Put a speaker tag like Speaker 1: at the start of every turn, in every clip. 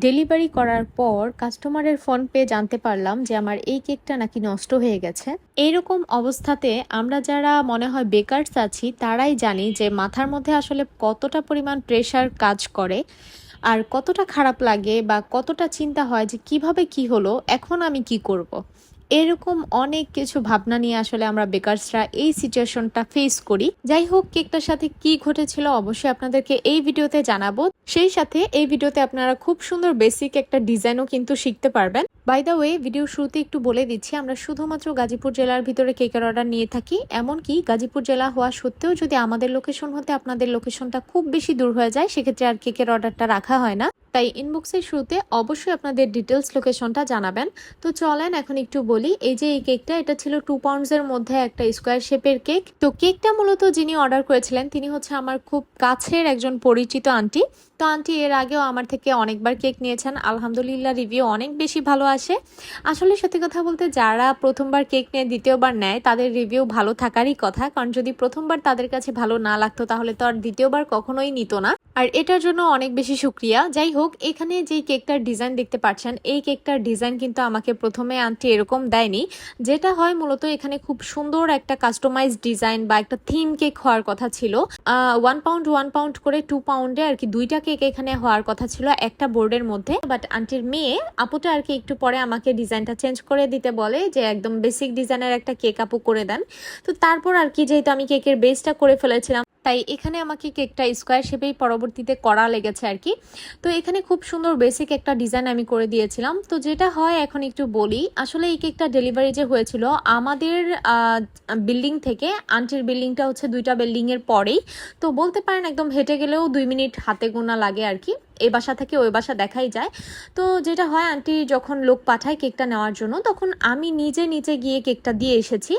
Speaker 1: Delivery করার পর কাস্টমারের ফোন পেয়ে জানতে পারলাম যে আমার এই কেকটা নাকি নষ্ট হয়ে গেছে। এইরকম অবস্থাতে আমরা যারা মনে হয় বেকারস আছি তারাই জানি যে মাথার মধ্যে আসলে কতটা পরিমাণ প্রেশার কাজ করে আর কতটা খারাপ লাগে বা কতটা চিন্তা হয় যে কিভাবে কি হলো, এখন আমি কি করব। এরকম অনেক কিছু ভাবনা নিয়ে আসলে আমরা বেকারসরা এই সিচুয়েশনটা ফেস করি। যাই হোক, কেকটার সাথে কি ঘটেছিল অবশ্যই আপনাদেরকে এই ভিডিওতে জানাবো। সেই সাথে এই ভিডিওতে আপনারা খুব সুন্দর বেসিক একটা ডিজাইনও কিন্তু শিখতে পারবেন। বাই দ্য ওয়ে, ভিডিও শুরুতে একটু বলে দিচ্ছি, আমরা শুধুমাত্র গাজীপুর জেলার ভিতরে কেকের অর্ডার নিয়ে থাকি। এমনকি গাজীপুর জেলা হওয়া সত্ত্বেও যদি আমাদের লোকেশন হতে আপনাদের লোকেশনটা খুব বেশি দূর হয়ে যায়, সেক্ষেত্রে আর কেকের অর্ডারটা রাখা হয় না। তাই ইনবক্সের শুরুতে অবশ্যই আপনাদের ডিটেলস লোকেশনটা জানাবেন। তো চলেন এখন একটু বলি। এই যে এই কেকটা, এটা ছিল 2 পাউন্ডসের মধ্যে একটা স্কোয়ার শেপের কেক। তো কেকটা মূলত যিনি অর্ডার করেছিলেন তিনি হচ্ছে আমার খুব কাছের একজন পরিচিত আন্টি। তো আন্টি এর আগেও আমার থেকে অনেকবার কেক নিয়েছেন, আলহামদুলিল্লাহ রিভিউ অনেক বেশি ভালো আসে। আসলে সত্যি কথা বলতে যারা প্রথমবার কেক নিয়ে দ্বিতীয়বার নেয় তাদের রিভিউ ভালো থাকারই কথা, কারণ যদি প্রথমবার তাদের কাছে ভালো না লাগতো তাহলে তো আর দ্বিতীয়বার কখনোই নিত না। আর এটার জন্য অনেক বেশি শুক্রিয়া। যাই হোক, এখানে যে কেকটার ডিজাইন দেখতে পাচ্ছেন, এই কেকটার ডিজাইন কিন্তু আমাকে প্রথমে আন্টি এরকম দেয়নি। যেটা হয় মূলত এখানে খুব সুন্দর একটা কাস্টমাইজ ডিজাইন বা একটা থিম কেক হওয়ার কথা ছিল। 1 পাউন্ড করে 2 পাউন্ডে আর কি দুইটা কেক এখানে হওয়ার কথা ছিল একটা বোর্ডের মধ্যে। বাট আন্টির মেয়ে আপুটা আর কি একটু পরে আমাকে ডিজাইনটা চেঞ্জ করে দিতে বলে যে একদম বেসিক ডিজাইনের একটা কেক আপু করে দেন। তো তারপর আর কি, যেহেতু আমি কেকের বেসটা করে ফেলেছিলাম, তাই এখানে আমাকে কেকটা স্কোয়ার শেপেই পরবর্তীতে করা লেগেছে আর কি। তো এখানে খুব সুন্দর বেসিক একটা ডিজাইন আমি করে দিয়েছিলাম। তো যেটা হয় এখন একটু বলি, আসলে এই কেকটা ডেলিভারি যে হয়েছিল আমাদের বিল্ডিং থেকে, আন্টির বিল্ডিংটা হচ্ছে 2টা বিল্ডিং এর পরেই। তো বলতে পারেন একদম হেঁটে গেলেও 2 মিনিট হাতে গোনা লাগে আর কি, এই বাসা থেকে ওই বাসা দেখাই যায়। তো যেটা হয়, আন্টি যখন লোক পাঠায় কেকটা নেওয়ার জন্য, তখন আমি নিজে নিচে গিয়ে কেকটা দিয়ে এসেছি।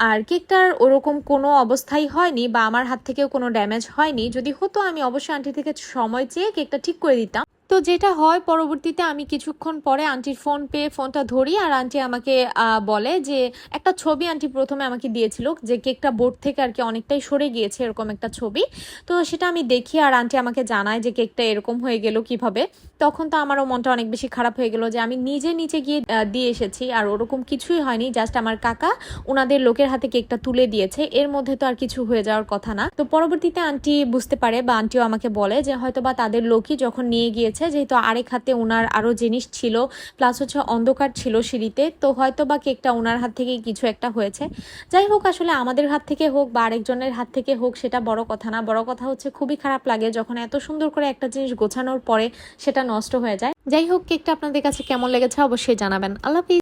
Speaker 1: আর কেকটার ওরকম কোনো অবস্থাই হয়নি বা আমার হাত থেকেও কোনো ড্যামেজ হয়নি। যদি হতো আমি অবশ্যই আন্টি থেকে সময় চেয়ে কেকটা ঠিক করে দিতাম। তো যেটা হয়, পরবর্তীতে আমি কিছুক্ষণ পরে আন্টির ফোন পেয়ে ফোনটা ধরি আর আন্টি আমাকে বলে যে একটা ছবি আন্টি প্রথমে আমাকে দিয়েছিল যে কেকটা বোর্ড থেকে আর কি অনেকটাই সরে গিয়েছে, এরকম একটা ছবি। তো সেটা আমি দেখি আর আন্টি আমাকে জানায় যে কেকটা এরকম হয়ে গেল কিভাবে। তখন তো আমারও মনটা অনেক বেশি খারাপ হয়ে গেল যে আমি নিজে নিচে গিয়ে দিয়ে এসেছি আর ওরকম কিছুই হয়নি, জাস্ট আমার কাকা ওনাদের লোকের হাতে কেকটা তুলে দিয়েছে, এর মধ্যে তো আর কিছু হয়ে যাওয়ার কথা না। তো পরবর্তীতে আন্টি বুঝতে পারে বা আন্টিও আমাকে বলে যে হয়তো বা তাদের লোকই যখন নিয়ে গিয়েছে, যেহেতু আরেক হাতে ওনার আরো জিনিস ছিল, প্লাস হচ্ছে অন্ধকার ছিল সিঁড়িতে, তো হয়তো বা কেকটা ওনার হাত থেকে কিছু একটা হয়েছে। যাই হোক, আসলে আমাদের হাত থেকে হোক বা আরেকজনের হাত থেকে হোক সেটা বড় কথা না, বড় কথা হচ্ছে খুবই খারাপ লাগে যখন এত সুন্দর করে একটা জিনিস গোছানোর পরে সেটা নষ্ট হয়ে যায়। যাই হোক, কেকটা আপনাদের কাছে কেমন লেগেছে অবশ্যই জানাবেন। আল্লাহ হাফেজ।